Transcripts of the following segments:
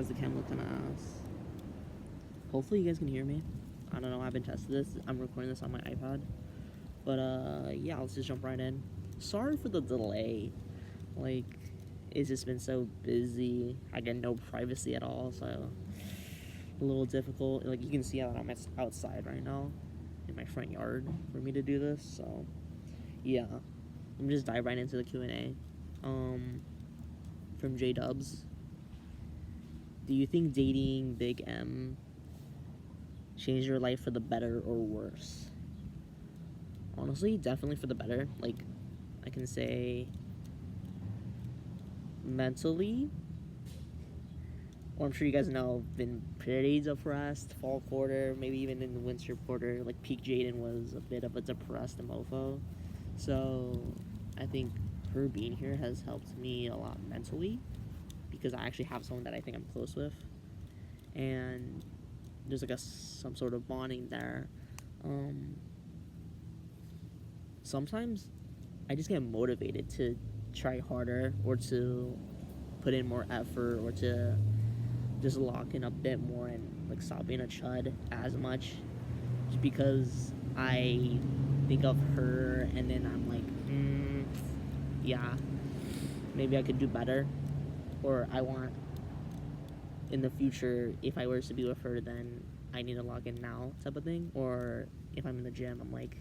is the camera looking ass? Hopefully you guys can hear me. I don't know, I haven't tested this. I'm recording this on my iPad. But yeah, let's just jump right in. Sorry for the delay. Like, it's just been so busy. I get no privacy at all, so a little difficult. Like, you can see that I'm outside right now in my front yard for me to do this. So yeah, let me just dive right into the Q&A. From J Dubs. Do you think dating Big M changed your life for the better or worse? Honestly, definitely for the better. Like, I can say mentally, or I'm sure you guys know, I've been pretty depressed fall quarter, maybe even in the winter quarter. Like, peak Jaden was a bit of a depressed mofo. So I think her being here has helped me a lot mentally, because I actually have someone that I think I'm close with, and there's like some sort of bonding there. Sometimes I just get motivated to try harder, or to put in more effort, or to just lock in a bit more and like stop being a chud as much, just because I think of her and then I'm like, yeah, maybe I could do better, or I want in the future, if I were to be with her, then I need to log in now type of thing. Or if I'm in the gym, I'm like,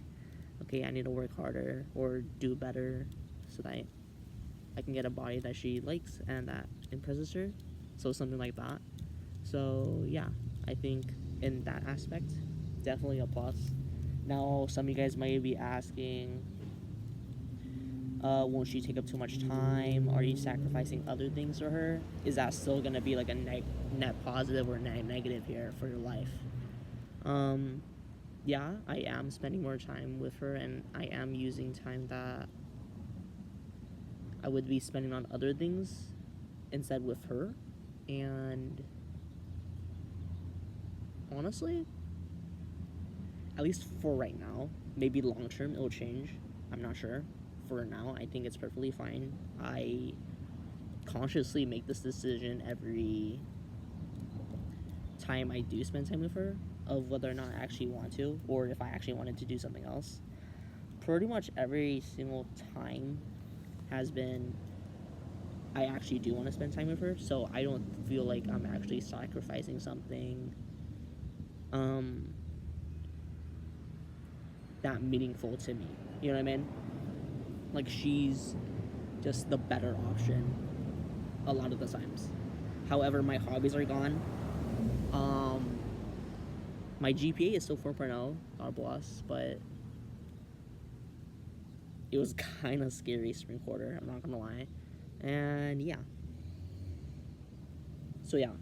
okay, I need to work harder or do better so that I can get a body that she likes and that impresses her. So something like that. So yeah, I think in that aspect, definitely a plus. Now, some of you guys might be asking, won't she take up too much time? Are you sacrificing other things for her? Is that still gonna be like a net positive or net negative here for your life? Yeah, I am spending more time with her, and I am using time that I would be spending on other things instead with her. And honestly, at least for right now, maybe long term it'll change. I'm not sure. For now, I think it's perfectly fine. I consciously make this decision every time I do spend time with her, of whether or not I actually want to, or if I actually wanted to do something else. Pretty much every single time has been, I actually do want to spend time with her, so I don't feel like I'm actually sacrificing something that meaningful to me. You know what I mean? Like, she's just the better option a lot of the times. However, my hobbies are gone. My GPA is still 4.0, God bless, but it was kind of scary spring quarter, I'm not gonna lie. And yeah. So yeah.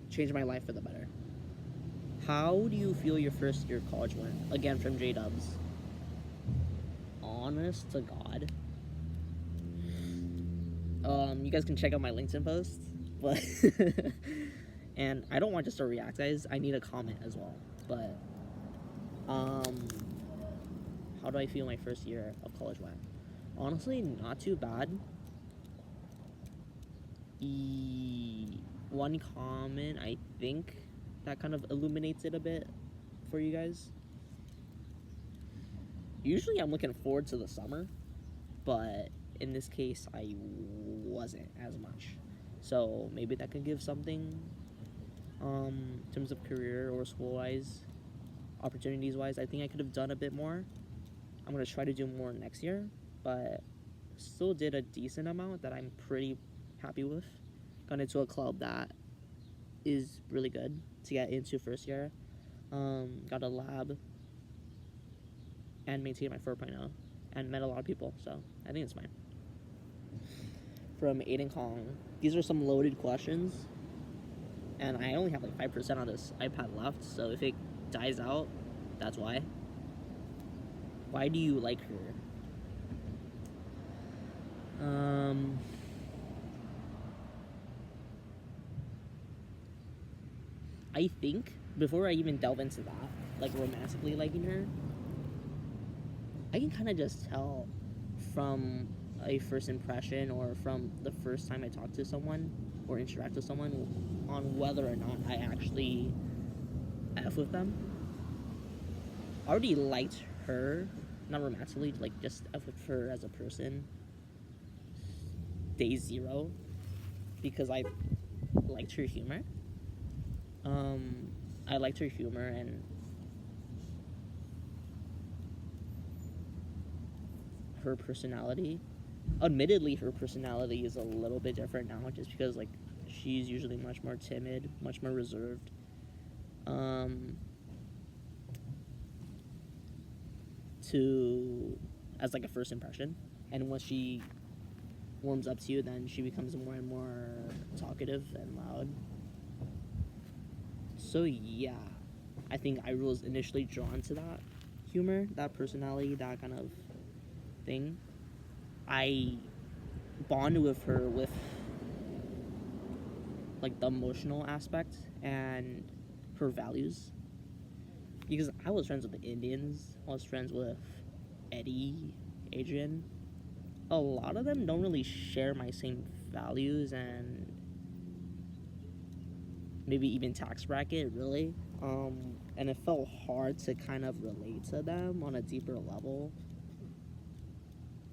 Changed my life for the better. How do you feel your first year of college went? Again, from J Dubs. Honest to God. You guys can check out my LinkedIn post, but and I don't want just to react, guys. I need a comment as well. But how do I feel my first year of college went? Honestly, not too bad. One comment I think that kind of illuminates it a bit for you guys. Usually I'm looking forward to the summer, but in this case I wasn't as much. So maybe that could give something in terms of career or school-wise, opportunities-wise. I think I could have done a bit more. I'm going to try to do more next year, but still did a decent amount that I'm pretty happy with. Got into a club that is really good to get into first year. Got a lab and maintained my 4.0 and met a lot of people, so I think it's fine. From Aiden Kong, these are some loaded questions, and I only have like 5% on this iPad left, so if it dies out, that's why. Why do you like her? I think, before I even delve into that, like romantically liking her, I can kind of just tell from a first impression, or from the first time I talk to someone, or interact with someone on whether or not I actually F with them. I already liked her, not romantically, like just F with her as a person, day zero, because I liked her humor. I liked her humor and her personality. Admittedly, her personality is a little bit different now, just because like she's usually much more timid, much more reserved. To as like a first impression, and once she warms up to you, then she becomes more and more talkative and loud. So yeah, I think I was initially drawn to that humor, that personality, that kind of thing. I bond with her with like the emotional aspect and her values, because I was friends with the Indians. I was friends with Eddie, Adrian. A lot of them don't really share my same values and maybe even tax bracket, really. And it felt hard to kind of relate to them on a deeper level.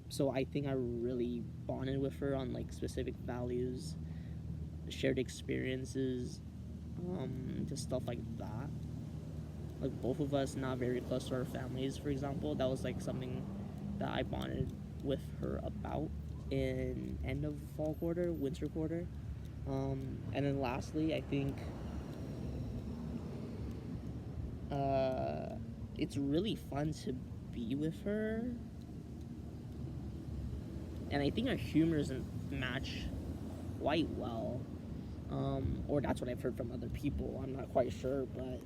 So I think I really bonded with her on like specific values, shared experiences, just stuff like that. Like both of us not very close to our families, for example. That was like something that I bonded with her about in end of fall quarter, winter quarter. And then lastly, I think it's really fun to be with her, and I think our humor doesn't match quite well. Or that's what I've heard from other people. I'm not quite sure, but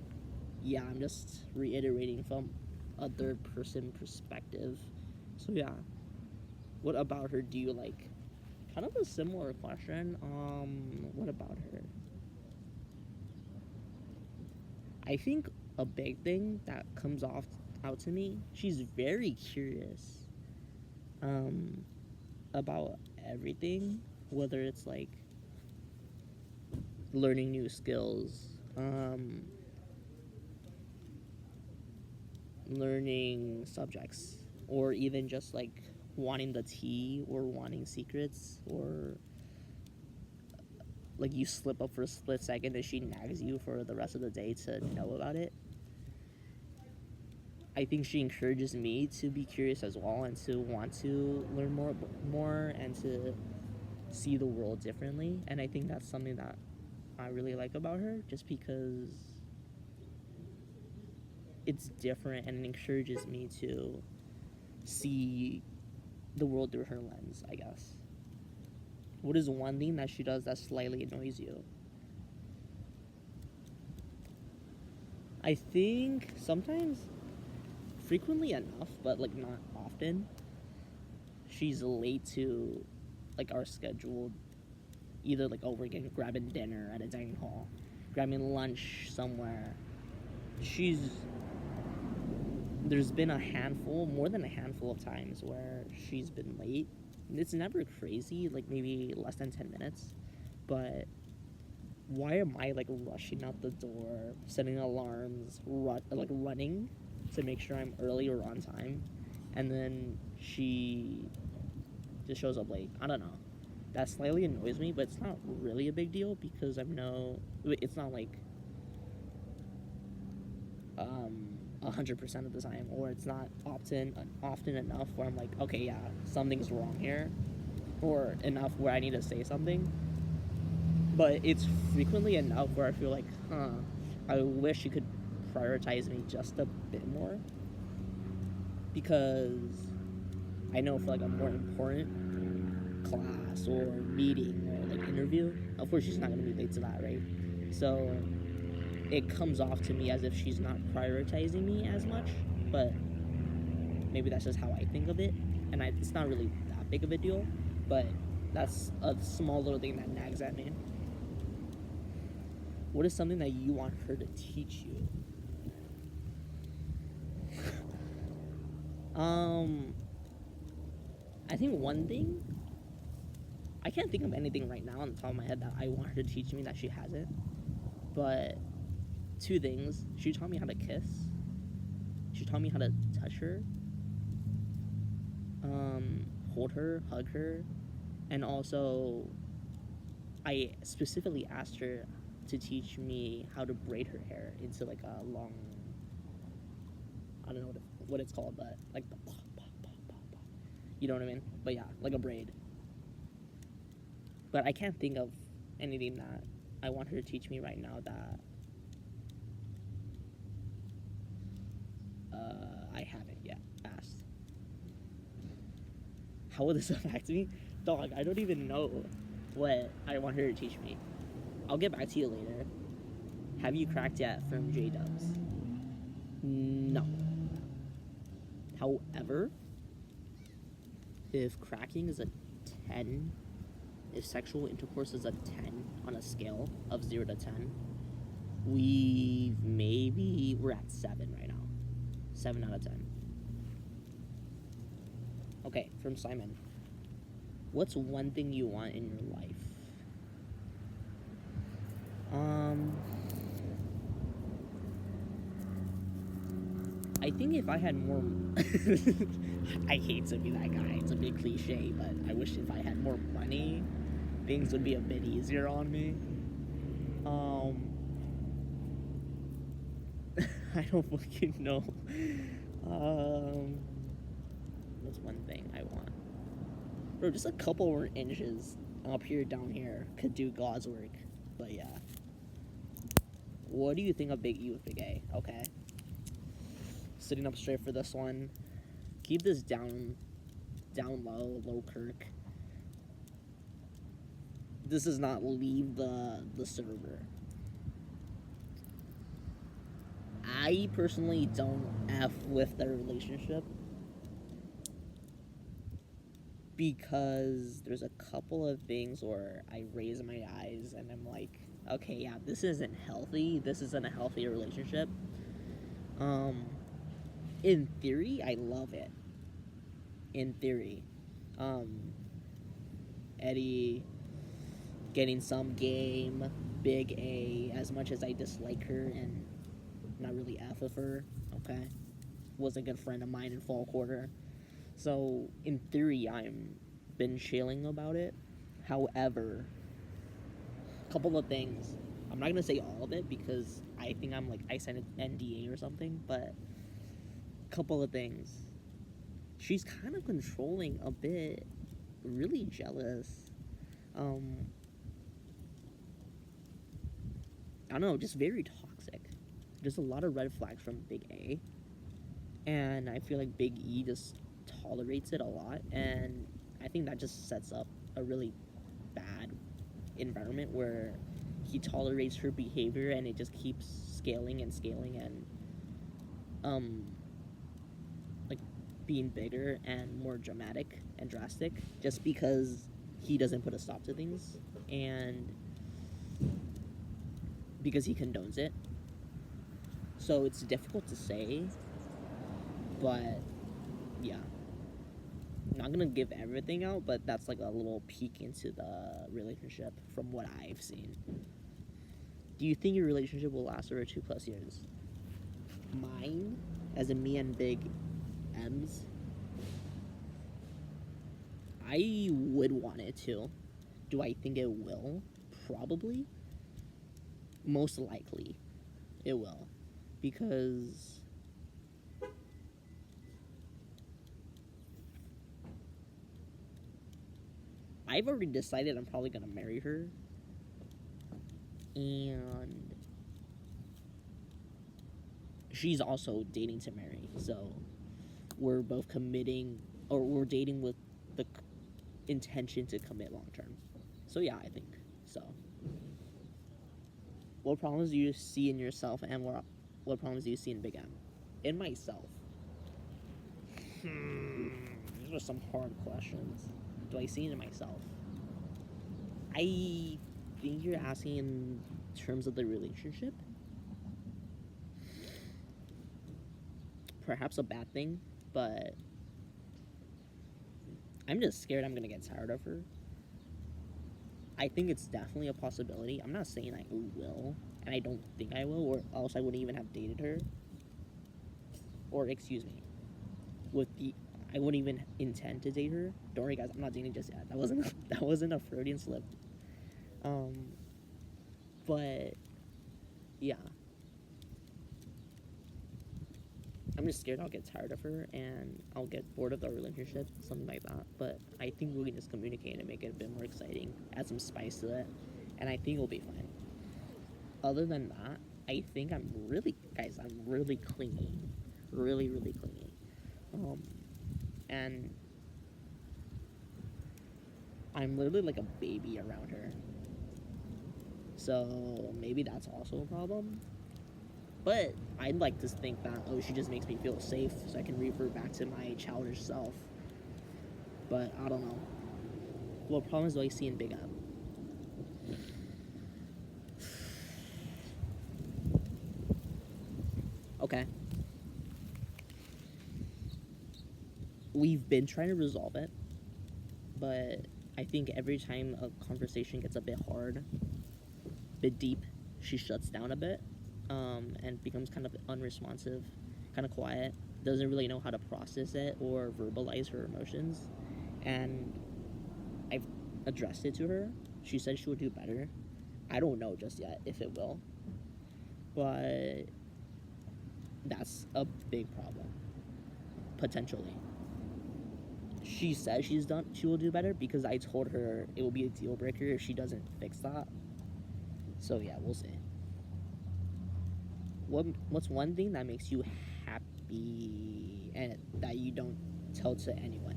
yeah, I'm just reiterating from a third person perspective. So yeah, what about her do you like? Kind of a similar question. What about her? I think a big thing that comes off out to me, she's very curious um, about everything, whether it's like learning new skills, learning subjects, or even just like wanting the tea or wanting secrets, or like you slip up for a split second and she nags you for the rest of the day to know about it. I think she encourages me to be curious as well and to want to learn more and to see the world differently. And I think that's something that I really like about her, just because it's different and it encourages me to see the world through her lens, I guess. What is one thing that she does that slightly annoys you? I think sometimes, frequently enough, but like not often, she's late to like our scheduled, either like, oh, we're getting grabbing dinner at a dining hall, grabbing lunch somewhere. She's There's been a handful, more than a handful of times where she's been late. It's never crazy, like maybe less than 10 minutes, but why am I like rushing out the door, setting alarms, like running to make sure I'm early or on time, and then she just shows up late? I don't know. That slightly annoys me, but it's not really a big deal because it's not like 100% of the time, or it's not often enough where I'm like, okay, yeah, something's wrong here, or enough where I need to say something. But it's frequently enough where I feel like, I wish you could prioritize me just a bit more, because I know for like a more important class or meeting or like interview, of course she's not gonna be late to that, right? So it comes off to me as if she's not prioritizing me as much, but maybe that's just how I think of it, and it's not really that big of a deal, but that's a small little thing that nags at me. What is something that you want her to teach you? I think one thing, I can't think of anything right now on the top of my head that I want her to teach me that she hasn't. But 2 things. She taught me how to kiss. She taught me how to touch her, hold her, hug her, and also I specifically asked her to teach me how to braid her hair into like a long, I don't know what it's called, but like the you know what I mean? But yeah, like a braid. But I can't think of anything that I want her to teach me right now that I haven't yet asked. How will this affect me? Dog, I don't even know what I want her to teach me. I'll get back to you later. Have you cracked yet from J-Dubs? No. However, if cracking is a 10, if sexual intercourse is a 10 on a scale of 0 to 10, we're at 7 right now. 7 out of 10. Okay, from Simon. What's one thing you want in your life? I think if I had more... I hate to be that guy. It's a big cliche, but I wish if I had more money, things would be a bit easier on me. I don't fucking know. What's one thing I want? Bro, just a couple more inches up here, down here could do God's work. But yeah. What do you think of Big E with Big A? Okay. Sitting up straight for this one. Keep this down low Kirk. This does not leave the server. I personally don't F with their relationship because there's a couple of things where I raise my eyes and I'm like, okay, yeah, this isn't healthy. This isn't a healthy relationship. In theory, I love it. In theory. Eddie getting some game, Big A, as much as I dislike her and not really F with her, okay? Was a good friend of mine in fall quarter. So, in theory, I'm been chilling about it. However, a couple of things. I'm not gonna say all of it because I think I signed an NDA or something, but a couple of things. She's kind of controlling a bit, really jealous. I don't know, just very toxic. There's a lot of red flags from Big A, and I feel like Big E just tolerates it a lot, and I think that just sets up a really bad environment where he tolerates her behavior and it just keeps scaling and like being bigger and more dramatic and drastic just because he doesn't put a stop to things and because he condones it. So it's difficult to say, but yeah. I'm not gonna give everything out, but that's like a little peek into the relationship from what I've seen. Do you think your relationship will last over 2+ years? Mine, as in me and Big M's, I would want it to. Do I think it will? Probably. Most likely, it will. Because I've already decided I'm probably gonna marry her. And she's also dating to marry. So we're both committing, or we're dating with the intention to commit long term. So yeah, I think so. What problems do you see in yourself, and what problems do you see in Big M? In myself. These are some hard questions. Do I see it in myself? I think you're asking in terms of the relationship. Perhaps a bad thing, but I'm just scared I'm gonna get tired of her. I think it's definitely a possibility. I'm not saying I will, and I don't think I will, or else I wouldn't even have dated her. Or excuse me, with the I wouldn't even intend to date her. Don't worry, guys. I'm not dating just yet. That wasn't that wasn't a Freudian slip. Um, but yeah, I'm just scared I'll get tired of her and I'll get bored of the relationship, something like that. But I think we can just communicate and make it a bit more exciting, add some spice to it, and I think we'll be fine. Other than that, I think I'm really clingy, really clingy, and I'm literally like a baby around her. So maybe that's also a problem. But I'd like to think that, oh, she just makes me feel safe so I can revert back to my childish self. But I don't know. What problems do I see in Big M? Okay. We've been trying to resolve it, but I think every time a conversation gets a bit hard, a bit deep, she shuts down a bit, and becomes kind of unresponsive, kind of quiet, doesn't really know how to process it or verbalize her emotions. And I've addressed it to her. She said she would do better. I don't know just yet if it will, but that's a big problem, potentially. She says she will do better because I told her it will be a deal breaker if she doesn't fix that. So yeah, we'll see. What's one thing that makes you happy and that you don't tell to anyone?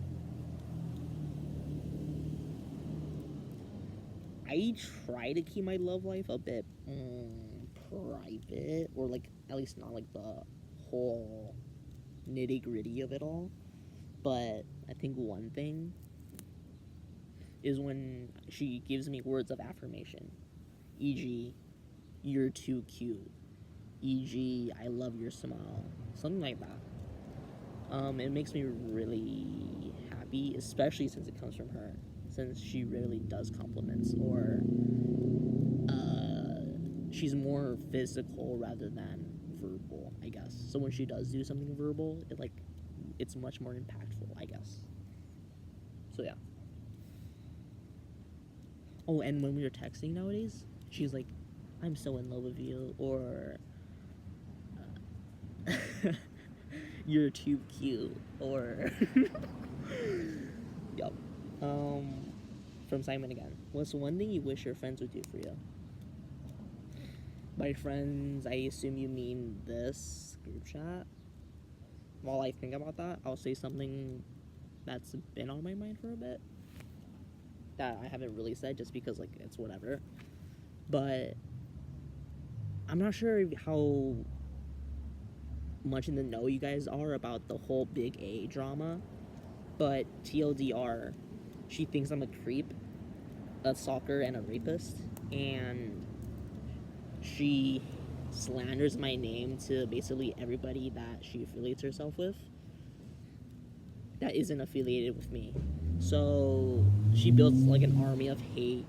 I try to keep my love life a bit private, or like at least not like the whole nitty gritty of it all. But I think one thing is when she gives me words of affirmation, e.g., "You're too cute," e.g., "I love your smile," something like that. It makes me really happy, especially since it comes from her, since she really does compliments, or she's more physical rather than verbal, I guess. So when she does do something verbal, it's much more impactful, I guess. So yeah. Oh, and when we were texting nowadays, she's like, "I'm so in love with you," or "You're too cute," or yep. From Simon again. What's one thing you wish your friends would do for you? By friends, I assume you mean this group chat. While I think about that, I'll say something that's been on my mind for a bit that I haven't really said just because like it's whatever. But I'm not sure how much in the know you guys are about the whole Big A drama, but TLDR, she thinks I'm a creep, a stalker, and a rapist, and she slanders my name to basically everybody that she affiliates herself with that isn't affiliated with me. So she builds like an army of hate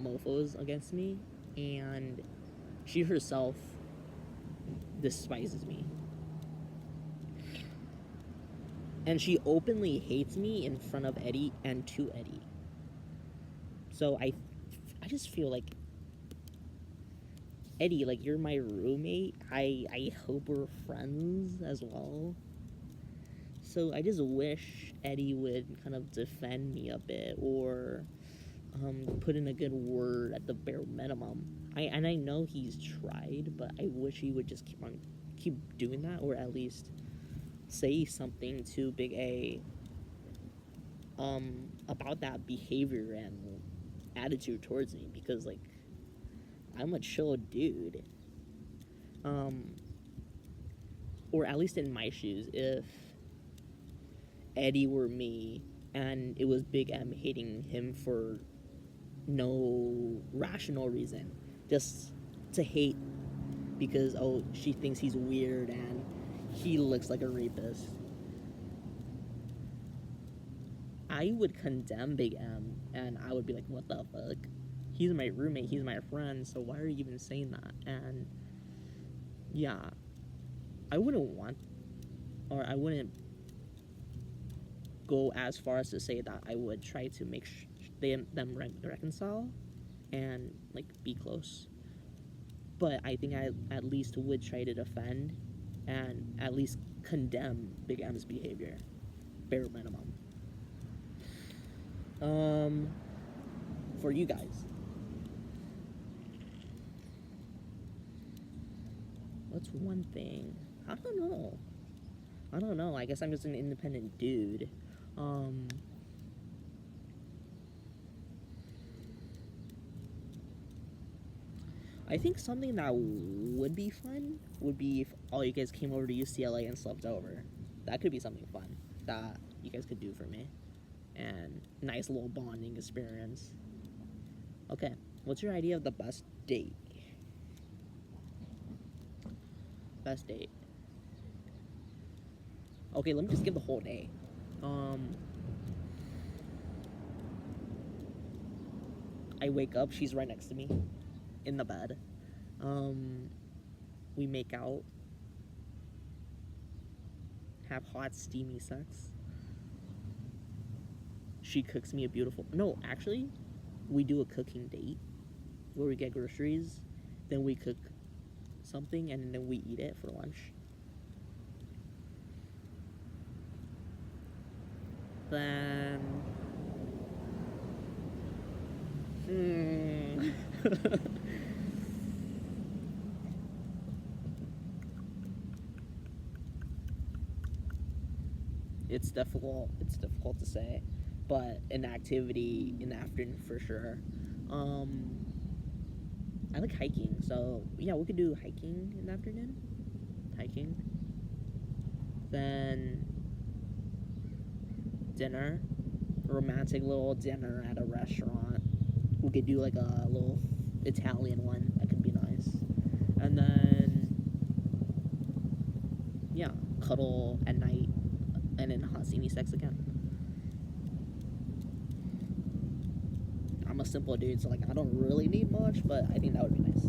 mofos against me, and she herself despises me. And she openly hates me in front of Eddie and to Eddie. So I just feel like, Eddie, like, you're my roommate. I hope we're friends as well. So I just wish Eddie would kind of defend me a bit, or put in a good word at the bare minimum. I know he's tried, but I wish he would just keep doing that, or at least say something to Big A about that behavior and attitude towards me, because like I'm a chill dude. Or at least in my shoes, if Eddie were me and it was Big M hating him for no rational reason, just to hate because, oh, she thinks he's weird and he looks like a rapist, I would condemn Big M and I would be like, what the fuck? he's my roommate, he's my friend, so why are you even saying that? And yeah, I wouldn't want, or I wouldn't go as far as to say that I would try to make them reconcile and like be close. But I think I at least would try to defend and at least condemn Big M's behavior, bare minimum. For you guys, what's one thing? I don't know. I guess I'm just an independent dude. I think something that would be fun would be if all you guys came over to UCLA and slept over. That could be something fun that you guys could do for me. And nice little bonding experience. Okay, what's your idea of the best date? Best date. Okay, let me just give the whole day. I wake up, she's right next to me in the bed. We make out, have hot, steamy sex. She cooks me a beautiful. No, actually, we do a cooking date where we get groceries, then we cook something, and then we eat it for lunch. Then. It's difficult to say, but an activity in the afternoon for sure. I like hiking, so yeah, we could do hiking in the afternoon. Hiking. Then dinner, romantic little dinner at a restaurant. We could do like a little Italian one. That could be nice. And then yeah, cuddle at night, and then hot steamy sex again. I'm a simple dude, so like I don't really need much, but I think that would be nice.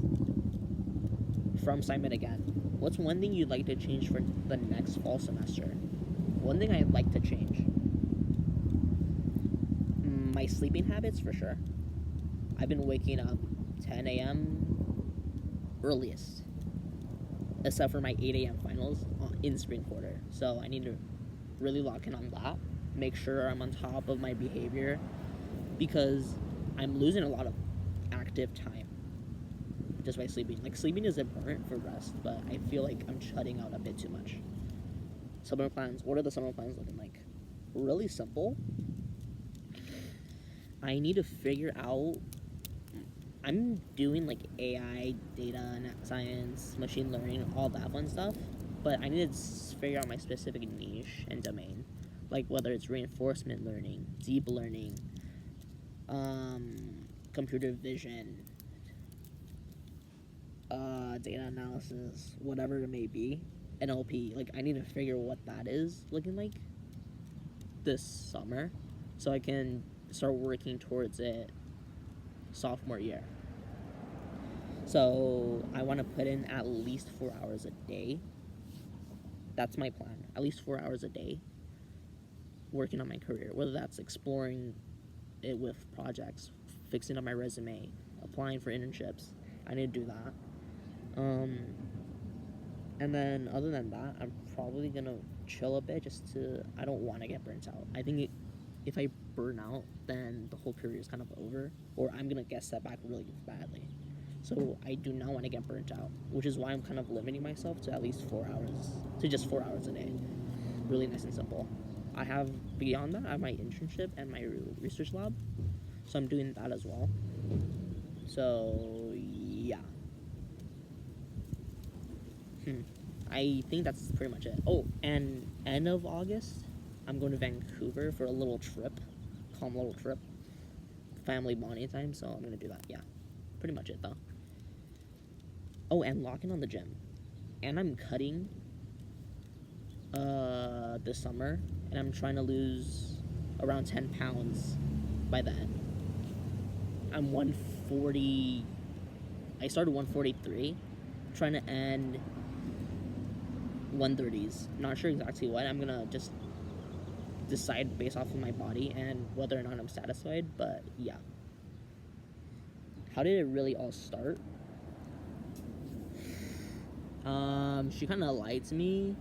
From Simon again. What's one thing you'd like to change for the next fall semester? One thing I'd like to change. My sleeping habits, for sure. I've been waking up 10 a.m. earliest, except for my 8 a.m. finals in spring quarter. So I need to really lock in on that, make sure I'm on top of my behavior, because I'm losing a lot of active time just by sleeping. Like, sleeping is important for rest, but I feel like I'm shutting out a bit too much. Summer plans. What are the summer plans looking like? Really simple. I need to figure out. I'm doing like AI, data science, machine learning, all that fun stuff, but I need to figure out my specific niche and domain, like whether it's reinforcement learning, deep learning, computer vision, data analysis, whatever it may be, NLP. Like, I need to figure what that is looking like this summer, so I can start working towards it sophomore year. So I want to put in at least 4 hours a day. That's my plan. At least 4 hours a day working on my career, whether that's exploring it with projects, fixing up my resume, applying for internships. I need to do that. And then other than that, I'm probably gonna chill a bit I don't want to get burnt out. I think if I burn out, then the whole career is kind of over, or I'm gonna get set back really badly. So I do not want to get burnt out, which is why I'm kind of limiting myself to at least 4 hours, to just 4 hours a day. Really nice and simple. I have, beyond that, I have my internship and my research lab, so I'm doing that as well. So, yeah. I think that's pretty much it. Oh, and end of August, I'm going to Vancouver for a little trip, calm little trip, family bonding time, so I'm going to do that, yeah. Pretty much it, though. Oh, and locking on the gym. And I'm cutting this summer, and I'm trying to lose around 10 pounds by then. I'm 140 140. I started 143, trying to end 130s. Not sure exactly what. I'm gonna just decide based off of my body and whether or not I'm satisfied. But yeah. How did it really all start? She kind of lied to me,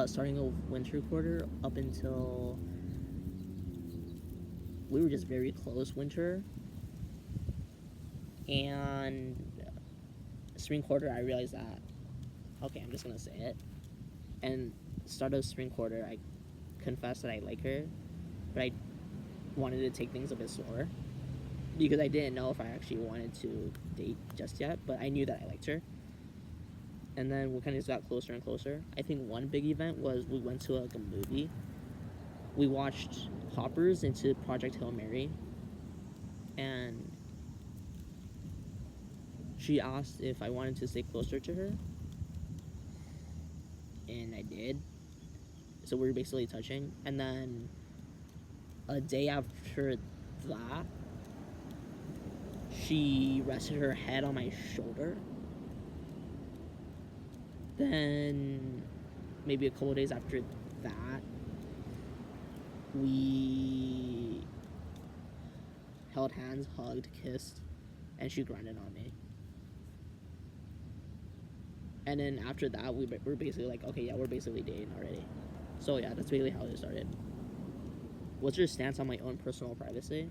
starting the winter quarter up until we were just very close winter, and spring quarter I realized that, okay, I'm just gonna say it, and start of spring quarter I confessed that I like her, but I wanted to take things a bit slower because I didn't know if I actually wanted to date just yet, but I knew that I liked her. And then we kind of just got closer and closer. I think one big event was we went to like a movie. We watched Hoppers into Project Hail Mary, and she asked if I wanted to stay closer to her, and I did. So we were basically touching, and then a day after that, she rested her head on my shoulder. Then maybe a couple days after that, we held hands, hugged, kissed, and she grinded on me. And then after that, we were basically like, okay, yeah, we're basically dating already. So yeah, that's basically how it started. What's your stance on my own personal privacy?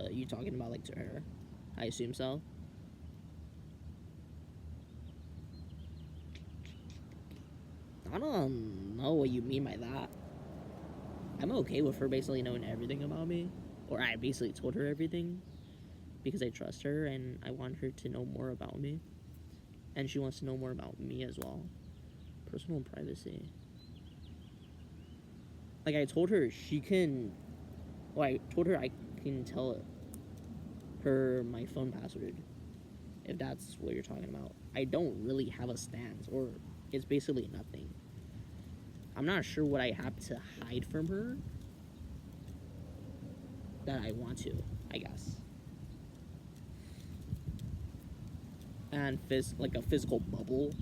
You talking about like to her? I assume so. I don't know what you mean by that. I'm okay with her basically knowing everything about me. Or I basically told her everything because I trust her and I want her to know more about me. And she wants to know more about me as well. Personal privacy. Like I told her she can... Well, I told her I can tell her my phone password. If that's what you're talking about. I don't really have a stance, or it's basically nothing. I'm not sure what I have to hide from her that I want to, I guess. And like a physical bubble,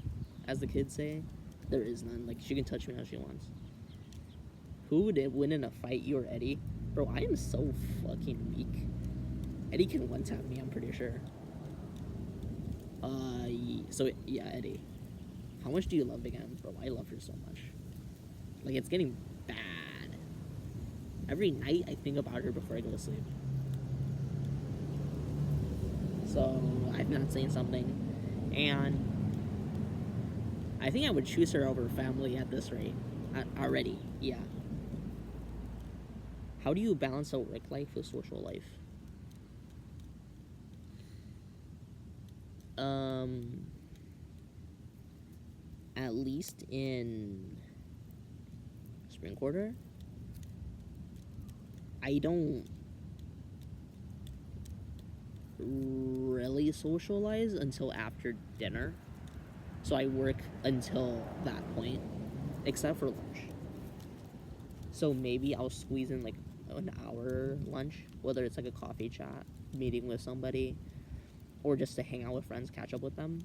as the kids say, there is none. Like she can touch me how she wants. Who would win in a fight, you or Eddie? Bro, I am so fucking weak. Eddie can one-tap me, I'm pretty sure. So yeah, Eddie. How much do you love Big M? Bro, I love her so much. Like, it's getting bad. Every night I think about her before I go to sleep. So, I'm not saying something. And I think I would choose her over family at this rate. Already, yeah. How do you balance a work life with social life? At least in spring quarter, I don't really socialize until after dinner. So I work until that point, except for lunch. So maybe I'll squeeze in like an hour lunch, whether it's like a coffee chat, meeting with somebody, or just to hang out with friends, catch up with them.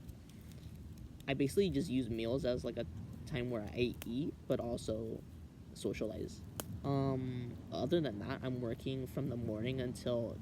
I basically just use meals as like a time where I eat, but also socialize. Other than that, I'm working from the morning until